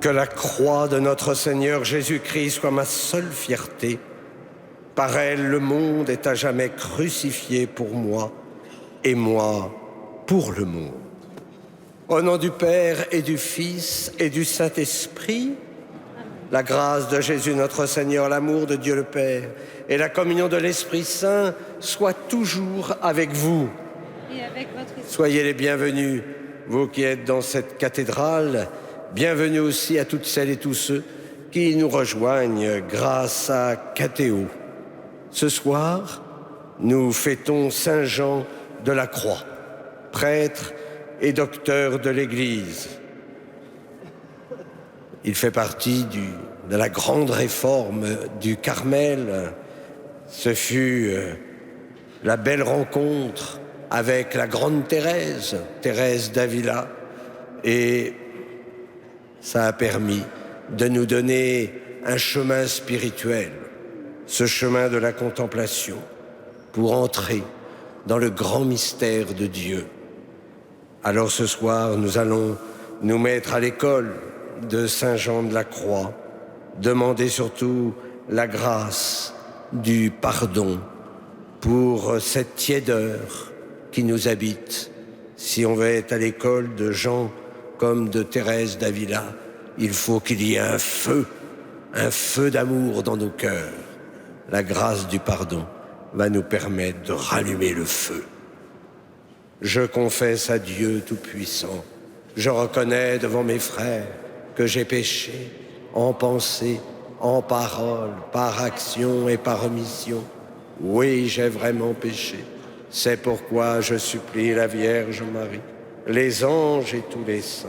Que la croix de notre Seigneur Jésus-Christ soit ma seule fierté. Par elle, le monde est à jamais crucifié pour moi, et moi pour le monde. Au nom du Père et du Fils et du Saint-Esprit, la grâce de Jésus notre Seigneur, l'amour de Dieu le Père et la communion de l'Esprit Saint soient toujours avec vous. Et avec votre esprit. Soyez les bienvenus, vous qui êtes dans cette cathédrale. Bienvenue aussi à toutes celles et tous ceux qui nous rejoignent grâce à Cathéo. Ce soir, nous fêtons Saint Jean de la Croix, prêtre et docteur de l'Église. Il fait partie de la grande réforme du Carmel. Ce fut la belle rencontre avec la grande Thérèse, Thérèse d'Avila, et ça a permis de nous donner un chemin spirituel, ce chemin de la contemplation, pour entrer dans le grand mystère de Dieu. Alors ce soir, nous allons nous mettre à l'école de Saint Jean de la Croix, demander surtout la grâce du pardon pour cette tiédeur qui nous habite. Si on veut être à l'école de Jean comme de Thérèse d'Avila, il faut qu'il y ait un feu d'amour dans nos cœurs. La grâce du pardon va nous permettre de rallumer le feu. Je confesse à Dieu Tout-Puissant, je reconnais devant mes frères que j'ai péché en pensée, en parole, par action et par omission. Oui, j'ai vraiment péché. C'est pourquoi je supplie la Vierge Marie, les anges et tous les saints,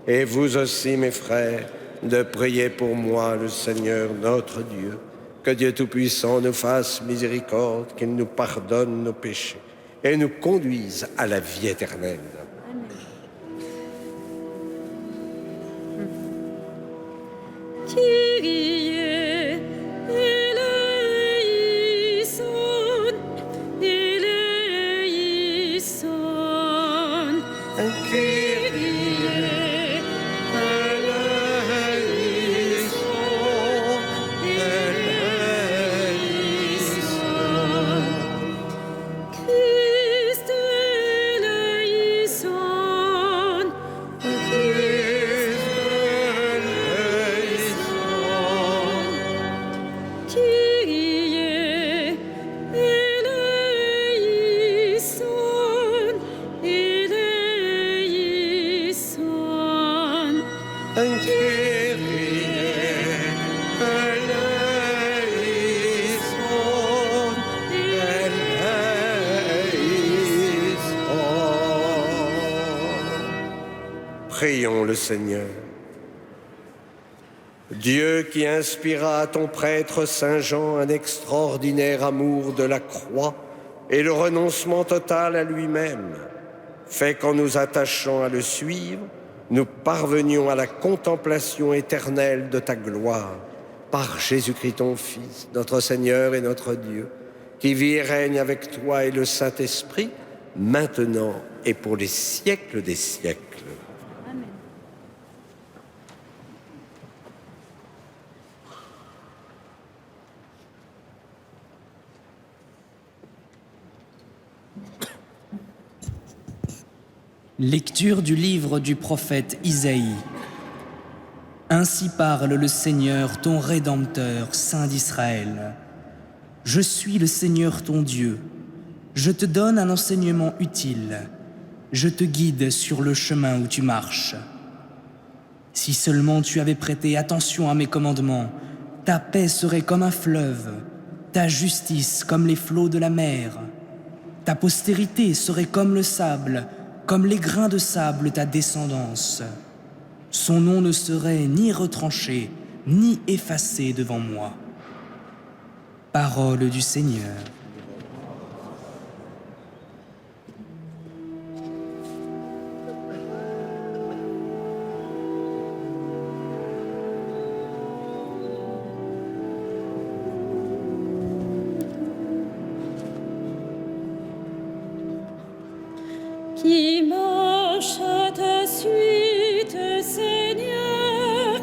et vous aussi, mes frères, de prier pour moi, le Seigneur notre Dieu. Que Dieu Tout-Puissant nous fasse miséricorde, qu'il nous pardonne nos péchés et nous conduise à la vie éternelle. Kyrie eleison, eleison. Kyrie eleison, eleison. Christ eleison, Kyrie eleison, eleison. Prions le Seigneur. Dieu qui inspira à ton prêtre Saint Jean un extraordinaire amour de la croix et le renoncement total à lui-même, fait qu'en nous attachant à le suivre, nous parvenions à la contemplation éternelle de ta gloire, par Jésus-Christ ton Fils, notre Seigneur et notre Dieu, qui vit et règne avec toi et le Saint-Esprit, maintenant et pour les siècles des siècles. Amen. Lecture du livre du prophète Isaïe. Ainsi parle le Seigneur, ton Rédempteur, Saint d'Israël. Je suis le Seigneur ton Dieu. Je te donne un enseignement utile. Je te guide sur le chemin où tu marches. Si seulement tu avais prêté attention à mes commandements, ta paix serait comme un fleuve, ta justice comme les flots de la mer. Ta postérité serait comme le sable, comme les grains de sable ta descendance. Son nom ne serait ni retranché, ni effacé devant moi. Parole du Seigneur. Qui marche à ta suite, Seigneur,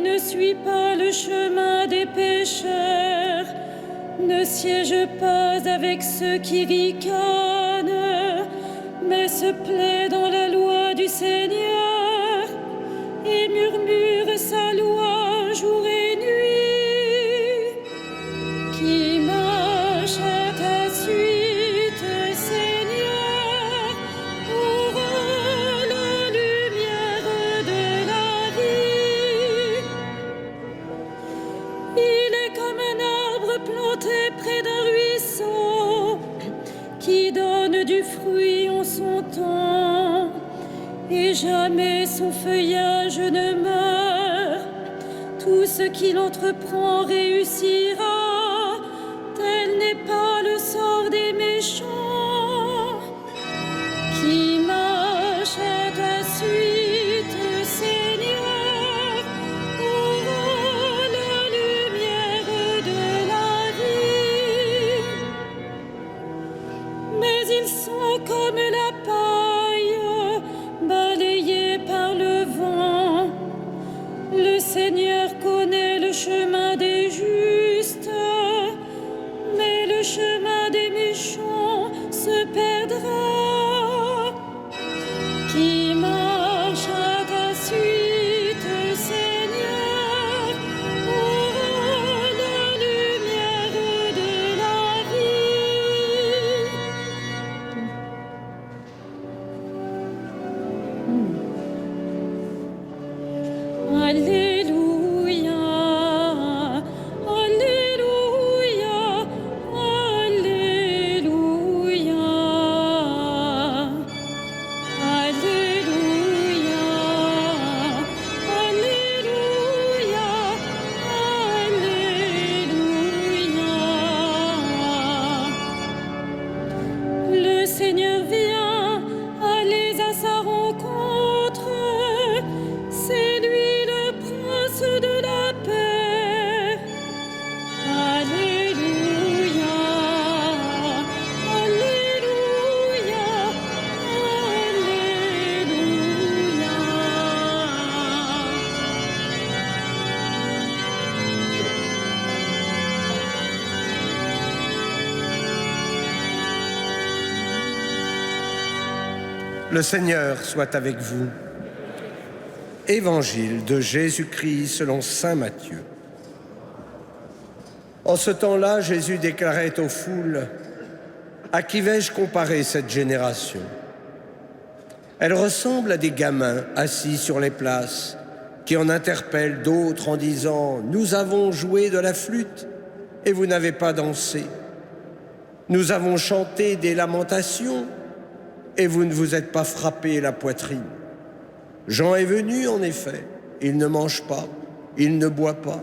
ne suit pas le chemin des pécheurs, ne siège pas avec ceux qui ricanent, mais se plaît dans la loi du Seigneur et murmure sa loi jour et nuit. Qui marche à ta suite, Seigneur, aura la lumière de la vie. Il est comme un arbre planté près d'un ruisseau, qui donne du fruit en son temps, et jamais son feuillage ne meurt. Tout ce qu'il entreprend réussira, tel n'est pas le sort des méchants. Qui marche à ta suite, Seigneur, aura la lumière de la vie. Mais ils sont comme la paille, balayée par le vent. Le Seigneur connaît le chemin des justes, mais le chemin des méchants se perdra. Qui marche à ta suite, Seigneur, aura la lumière de la vie. Alléluia, Alléluia, Alléluia, Alléluia, Alléluia, Alléluia. Le Seigneur vient, allez à sa rencontre, c'est lui le prince de la paix. Alléluia, Alléluia, Alléluia. Le Seigneur soit avec vous. Évangile de Jésus-Christ selon saint Matthieu. En ce temps-là, Jésus déclarait aux foules: « À qui vais-je comparer cette génération ? Elle ressemble à des gamins assis sur les places qui en interpellent d'autres en disant: « Nous avons joué de la flûte et vous n'avez pas dansé. Nous avons chanté des lamentations et vous ne vous êtes pas frappé la poitrine. Jean est venu, en effet, il ne mange pas, il ne boit pas,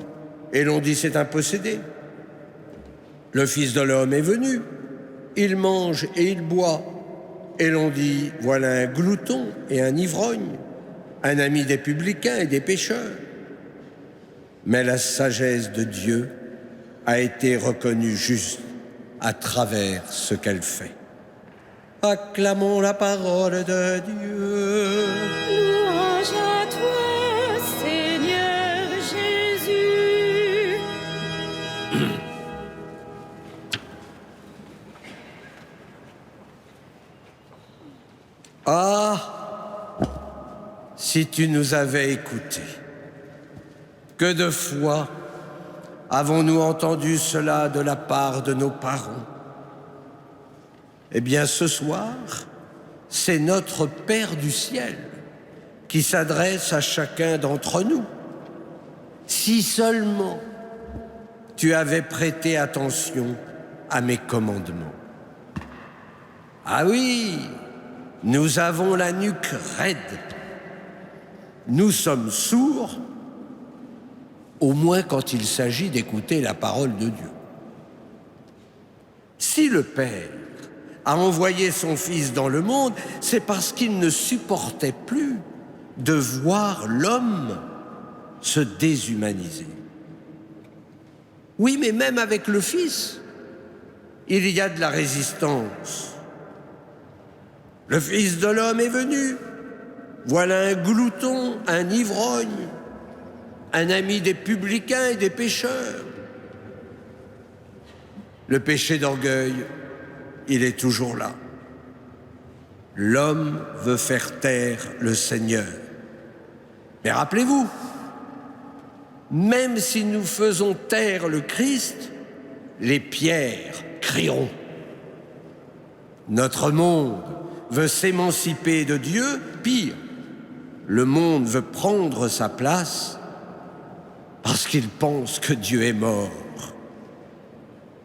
et l'on dit c'est un possédé. Le Fils de l'homme est venu, il mange et il boit, et l'on dit voilà un glouton et un ivrogne, un ami des publicains et des pécheurs. Mais la sagesse de Dieu a été reconnue juste à travers ce qu'elle fait. Acclamons la parole de Dieu. Louange à toi, Seigneur Jésus. Ah, si tu nous avais écoutés. Que de fois avons-nous entendu cela de la part de nos parents? Eh bien, ce soir, c'est notre Père du ciel qui s'adresse à chacun d'entre nous. Si seulement tu avais prêté attention à mes commandements. Ah oui, nous avons la nuque raide. Nous sommes sourds, au moins quand il s'agit d'écouter la parole de Dieu. Si le Père a envoyé son Fils dans le monde, c'est parce qu'il ne supportait plus de voir l'homme se déshumaniser. Oui, mais même avec le Fils, il y a de la résistance. Le Fils de l'homme est venu. Voilà un glouton, un ivrogne, un ami des publicains et des pécheurs. Le péché d'orgueil, il est toujours là. L'homme veut faire taire le Seigneur. Mais rappelez-vous, même si nous faisons taire le Christ, les pierres crieront. Notre monde veut s'émanciper de Dieu, pire, le monde veut prendre sa place parce qu'il pense que Dieu est mort.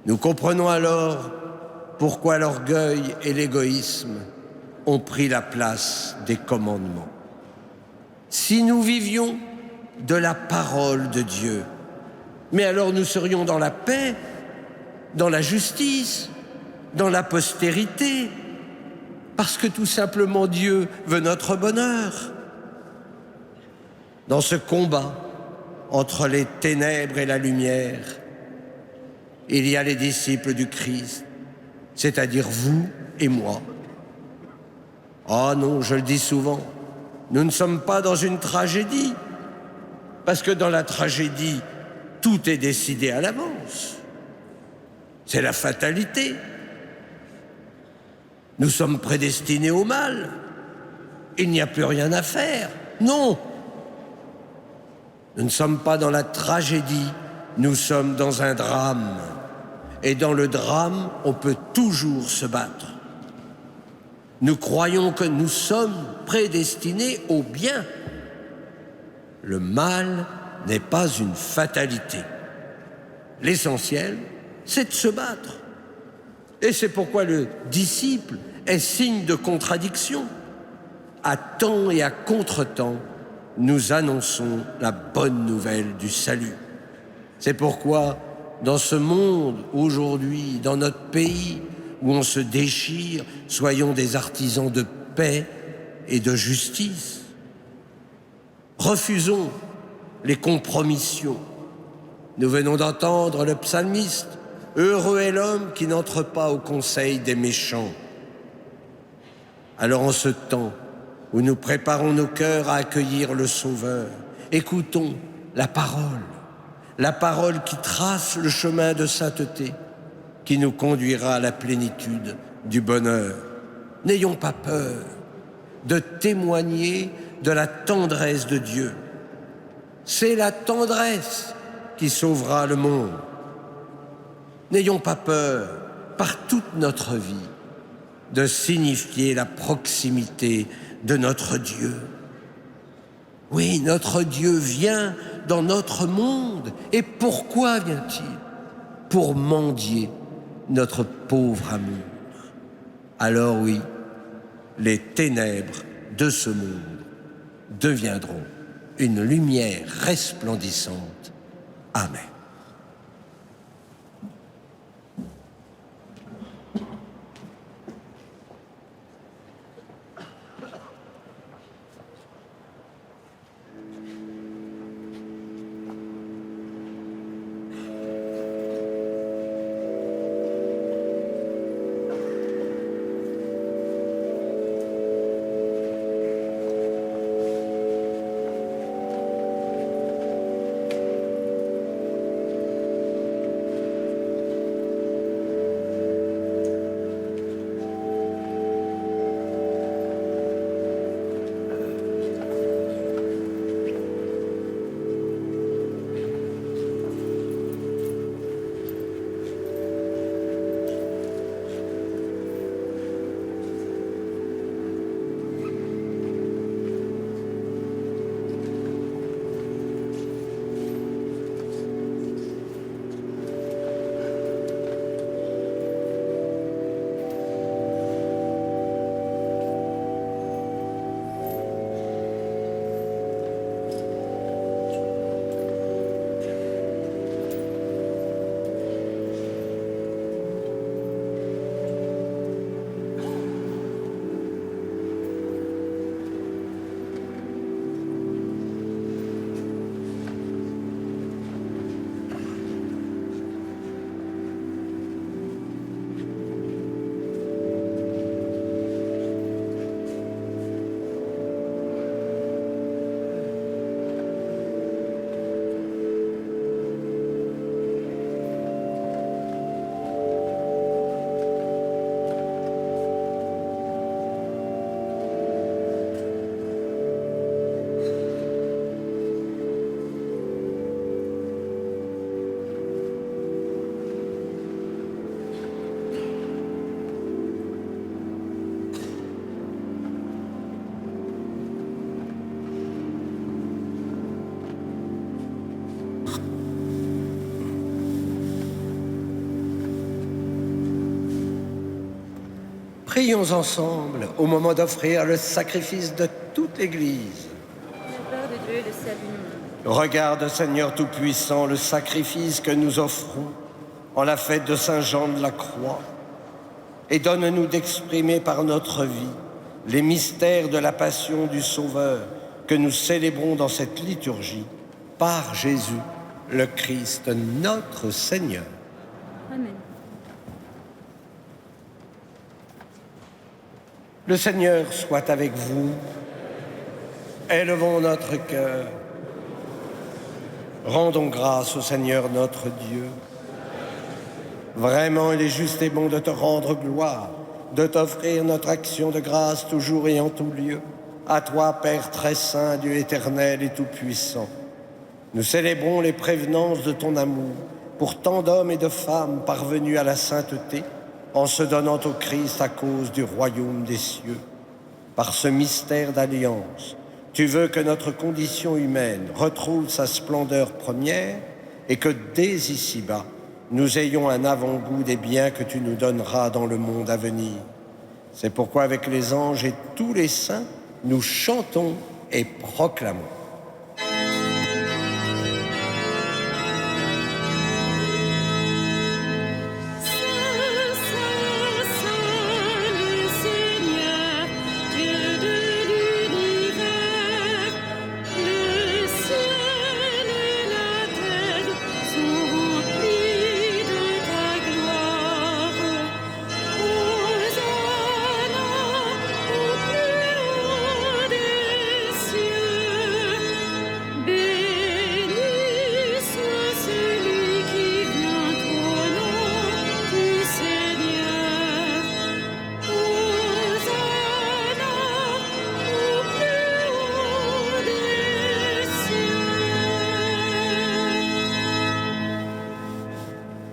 Nous comprenons alors pourquoi l'orgueil et l'égoïsme ont pris la place des commandements. Si nous vivions de la parole de Dieu, mais alors nous serions dans la paix, dans la justice, dans la postérité, parce que tout simplement Dieu veut notre bonheur. Dans ce combat entre les ténèbres et la lumière, il y a les disciples du Christ, c'est-à-dire vous et moi. Ah non, je le dis souvent, nous ne sommes pas dans une tragédie, parce que dans la tragédie, tout est décidé à l'avance. C'est la fatalité. Nous sommes prédestinés au mal. Il n'y a plus rien à faire. Non. Nous ne sommes pas dans la tragédie, nous sommes dans un drame. Et dans le drame, on peut toujours se battre. Nous croyons que nous sommes prédestinés au bien. Le mal n'est pas une fatalité. L'essentiel, c'est de se battre. Et c'est pourquoi le disciple est signe de contradiction. À temps et à contre-temps, nous annonçons la bonne nouvelle du salut. C'est pourquoi, dans ce monde, aujourd'hui, dans notre pays, où on se déchire, soyons des artisans de paix et de justice. Refusons les compromissions. Nous venons d'entendre le psalmiste. Heureux est l'homme qui n'entre pas au conseil des méchants. Alors en ce temps où nous préparons nos cœurs à accueillir le Sauveur, écoutons la parole qui trace le chemin de sainteté, qui nous conduira à la plénitude du bonheur. N'ayons pas peur de témoigner de la tendresse de Dieu. C'est la tendresse qui sauvera le monde. N'ayons pas peur, par toute notre vie, de signifier la proximité de notre Dieu. Oui, notre Dieu vient dans notre monde. Et pourquoi vient-il? Pour mendier notre pauvre amour. Alors oui, les ténèbres de ce monde deviendront une lumière resplendissante. Amen. Prions ensemble au moment d'offrir le sacrifice de toute l'Église. La gloire de Dieu et le salut du monde. Regarde, Seigneur Tout-Puissant, le sacrifice que nous offrons en la fête de Saint Jean de la Croix, et donne-nous d'exprimer par notre vie les mystères de la passion du Sauveur que nous célébrons dans cette liturgie par Jésus, le Christ, notre Seigneur. Amen. Le Seigneur soit avec vous. Élevons notre cœur. Rendons grâce au Seigneur notre Dieu. Vraiment, il est juste et bon de te rendre gloire, de t'offrir notre action de grâce toujours et en tout lieu. À toi, Père très saint, Dieu éternel et tout-puissant. Nous célébrons les prévenances de ton amour pour tant d'hommes et de femmes parvenus à la sainteté en se donnant au Christ à cause du royaume des cieux. Par ce mystère d'alliance, tu veux que notre condition humaine retrouve sa splendeur première et que dès ici-bas, nous ayons un avant-goût des biens que tu nous donneras dans le monde à venir. C'est pourquoi avec les anges et tous les saints, nous chantons et proclamons.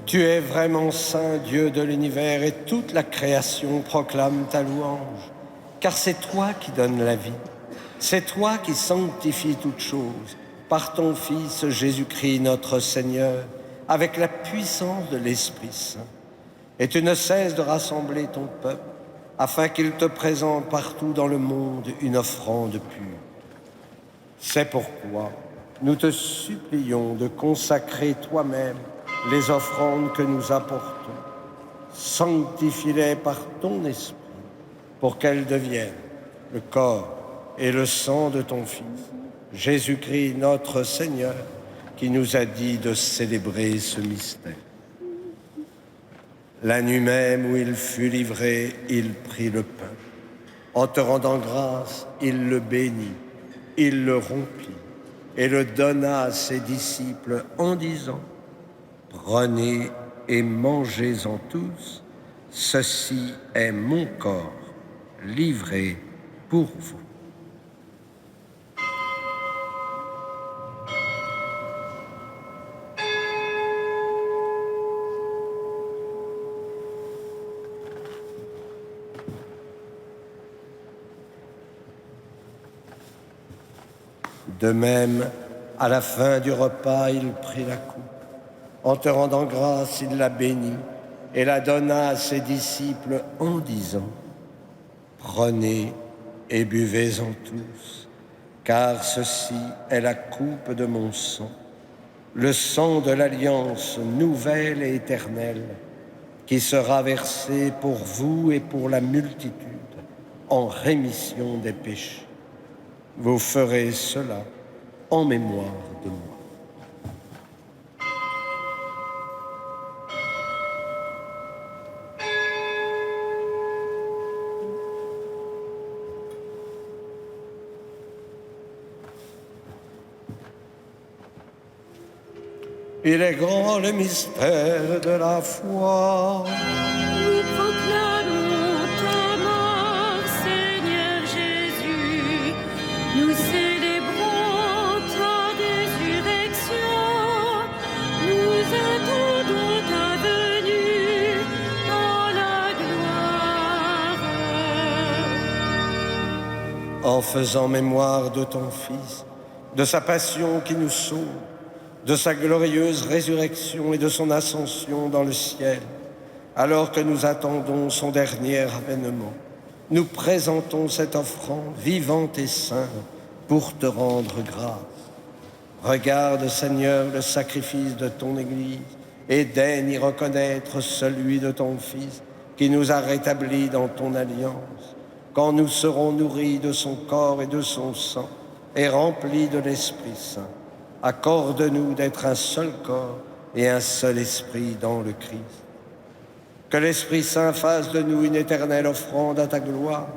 Tu es vraiment saint, Dieu de l'univers, et toute la création proclame ta louange. Car c'est toi qui donnes la vie, c'est toi qui sanctifies toutes choses, par ton Fils Jésus-Christ notre Seigneur, avec la puissance de l'Esprit Saint. Et tu ne cesses de rassembler ton peuple, afin qu'il te présente partout dans le monde une offrande pure. C'est pourquoi nous te supplions de consacrer toi-même les offrandes que nous apportons. Sanctifie-les par ton esprit, pour qu'elles deviennent le corps et le sang de ton Fils, Jésus-Christ notre Seigneur, qui nous a dit de célébrer ce mystère. La nuit même où il fut livré, il prit le pain. En te rendant grâce, il le bénit, il le rompit et le donna à ses disciples en disant: prenez et mangez-en tous, ceci est mon corps, livré pour vous. De même, à la fin du repas, il prit la coupe. En te rendant grâce, il la bénit et la donna à ses disciples en disant: prenez et buvez-en tous, car ceci est la coupe de mon sang, le sang de l'alliance nouvelle et éternelle, qui sera versé pour vous et pour la multitude en rémission des péchés. Vous ferez cela en mémoire de moi. Il est grand le mystère de la foi. Nous proclamons ta mort, Seigneur Jésus. Nous célébrons ta résurrection. Nous attendons ta venue dans la gloire. En faisant mémoire de ton Fils, de sa passion qui nous sauve, de sa glorieuse résurrection et de son ascension dans le ciel, alors que nous attendons son dernier avènement, nous présentons cette offrande vivante et sainte pour te rendre grâce. Regarde, Seigneur, le sacrifice de ton Église et daigne y reconnaître celui de ton Fils qui nous a rétablis dans ton alliance. Quand nous serons nourris de son corps et de son sang et remplis de l'Esprit Saint, accorde-nous d'être un seul corps et un seul esprit dans le Christ. Que l'Esprit Saint fasse de nous une éternelle offrande à ta gloire,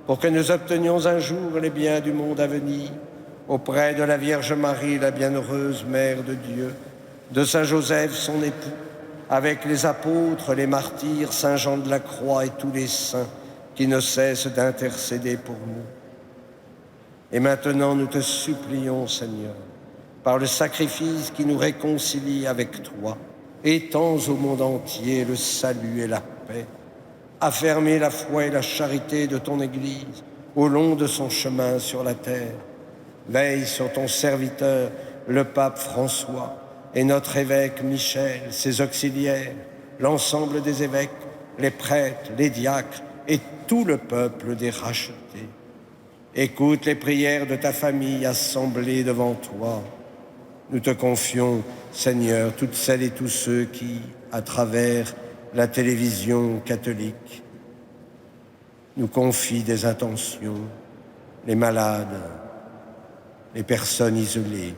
pour que nous obtenions un jour les biens du monde à venir, auprès de la Vierge Marie, la bienheureuse Mère de Dieu, de Saint Joseph, son époux, avec les apôtres, les martyrs, Saint Jean de la Croix et tous les saints qui ne cessent d'intercéder pour nous. Et maintenant, nous te supplions, Seigneur, par le sacrifice qui nous réconcilie avec toi, étends au monde entier le salut et la paix. Affermis la foi et la charité de ton Église au long de son chemin sur la terre. Veille sur ton serviteur, le pape François, et notre évêque Michel, ses auxiliaires, l'ensemble des évêques, les prêtres, les diacres et tout le peuple des rachetés. Écoute les prières de ta famille assemblée devant toi. Nous te confions, Seigneur, toutes celles et tous ceux qui, à travers la télévision catholique, nous confient des intentions, les malades, les personnes isolées,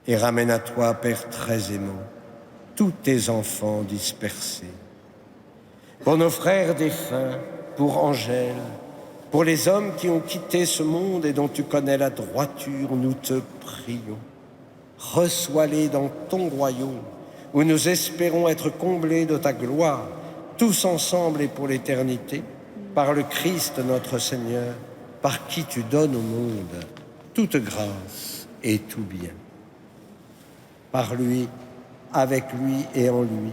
et ramène à toi, Père très aimant, tous tes enfants dispersés. Pour nos frères défunts, pour Angèle, pour les hommes qui ont quitté ce monde et dont tu connais la droiture, nous te prions. Reçois-les dans ton royaume, où nous espérons être comblés de ta gloire, tous ensemble et pour l'éternité, par le Christ notre Seigneur, par qui tu donnes au monde toute grâce et tout bien. Par lui, avec lui et en lui,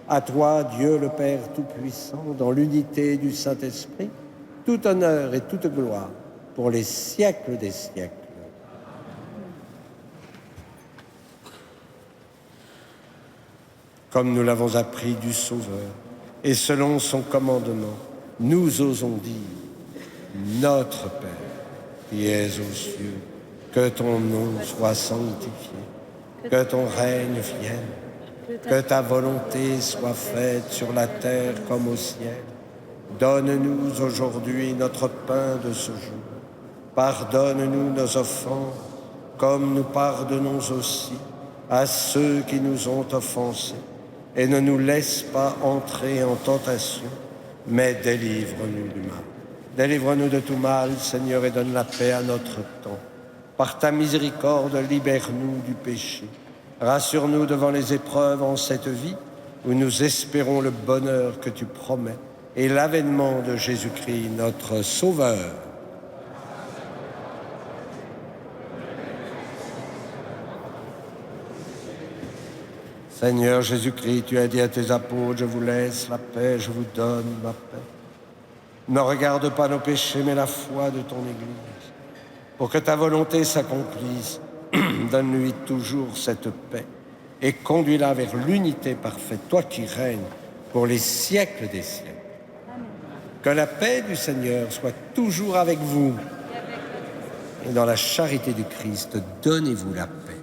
à toi, Dieu le Père Tout-Puissant, dans l'unité du Saint-Esprit, tout honneur et toute gloire pour les siècles des siècles. Comme nous l'avons appris du Sauveur, et selon son commandement, nous osons dire, Notre Père, qui es aux cieux, que ton nom soit sanctifié, que ton règne vienne, que ta volonté soit faite sur la terre comme au ciel. Donne-nous aujourd'hui notre pain de ce jour. Pardonne-nous nos offenses, comme nous pardonnons aussi à ceux qui nous ont offensés. Et ne nous laisse pas entrer en tentation, mais délivre-nous du mal. Délivre-nous de tout mal, Seigneur, et donne la paix à notre temps. Par ta miséricorde, libère-nous du péché. Rassure-nous devant les épreuves en cette vie, où nous espérons le bonheur que tu promets et l'avènement de Jésus-Christ, notre Sauveur. Seigneur Jésus-Christ, tu as dit à tes apôtres, je vous laisse la paix, je vous donne ma paix. Ne regarde pas nos péchés, mais la foi de ton Église. Pour que ta volonté s'accomplisse, donne-lui toujours cette paix et conduis-la vers l'unité parfaite, toi qui règnes pour les siècles des siècles. Amen. Que la paix du Seigneur soit toujours avec vous. Et dans la charité du Christ, donnez-vous la paix.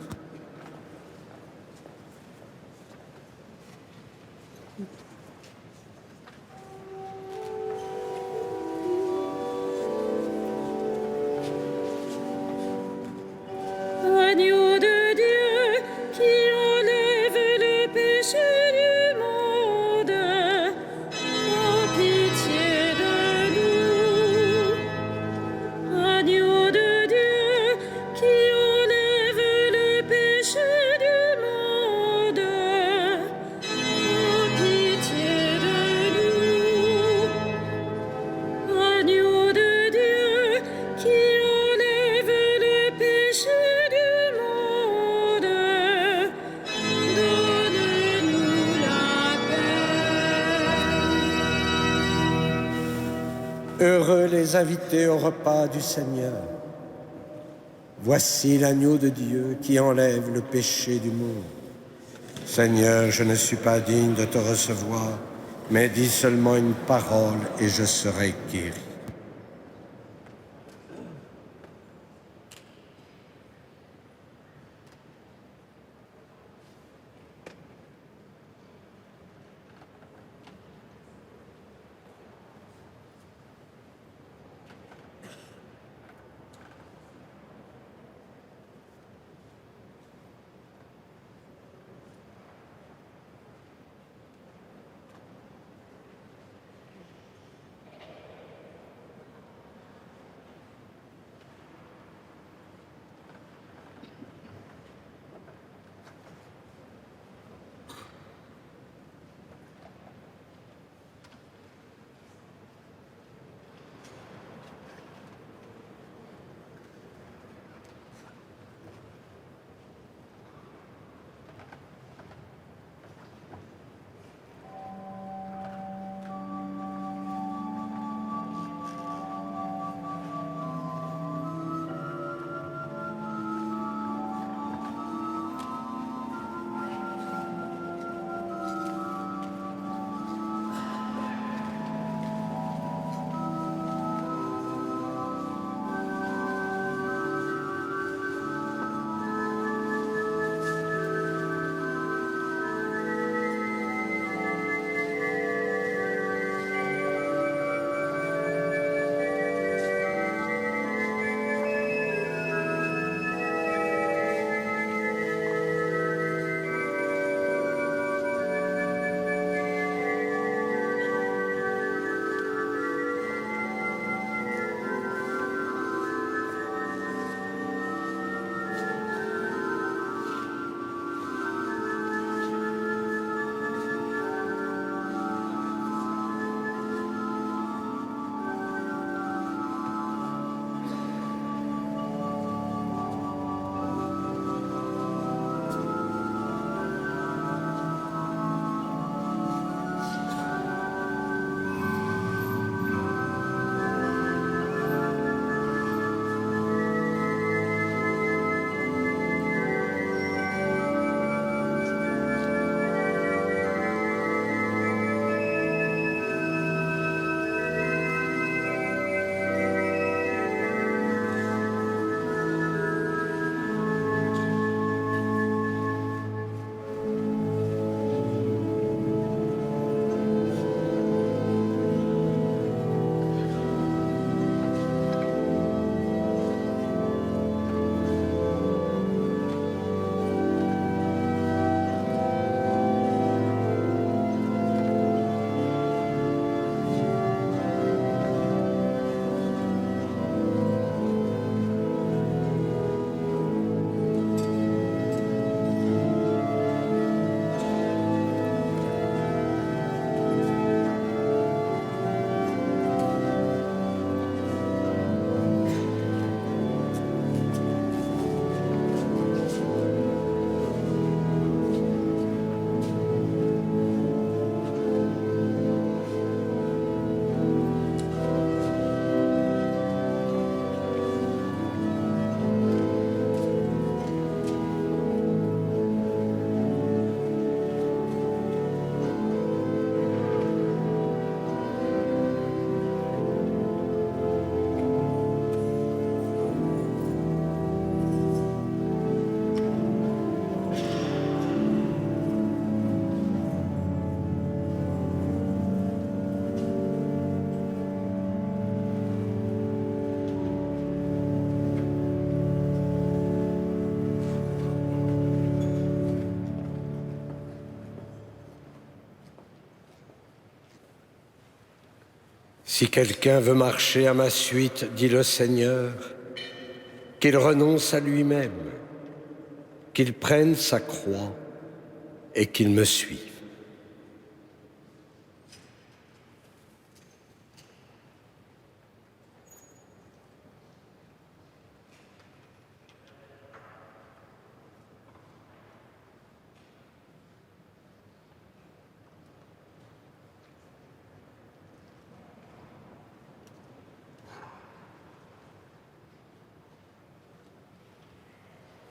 Agneau de Dieu qui enlève le péché du monde, aie pitié de nous. Agneau de Dieu qui enlève le péché du monde, aie pitié de nous. Agneau de Dieu qui enlève le péché Heureux les invités au repas du Seigneur. Voici l'agneau de Dieu qui enlève le péché du monde. Seigneur, je ne suis pas digne de te recevoir, mais dis seulement une parole et je serai guéri. Si quelqu'un veut marcher à ma suite, dit le Seigneur, qu'il renonce à lui-même, qu'il prenne sa croix et qu'il me suive.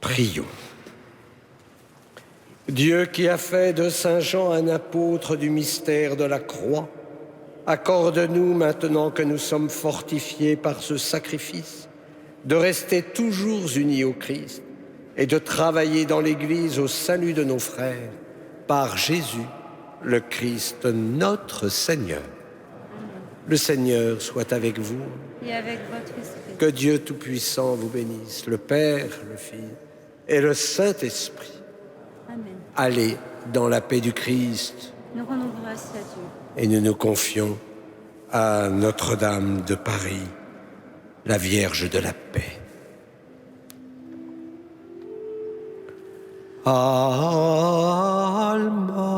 Prions. Dieu qui a fait de Saint Jean un apôtre du mystère de la croix, accorde-nous maintenant que nous sommes fortifiés par ce sacrifice, de rester toujours unis au Christ et de travailler dans l'Église au salut de nos frères, par Jésus, le Christ, notre Seigneur. Le Seigneur soit avec vous. Et avec votre esprit. Que Dieu Tout-Puissant vous bénisse, le Père, le Fils et le Saint-Esprit. Amen. Allez dans la paix du Christ Nous rendons grâce à Dieu. et nous nous confions à Notre-Dame de Paris, la Vierge de la paix. Alma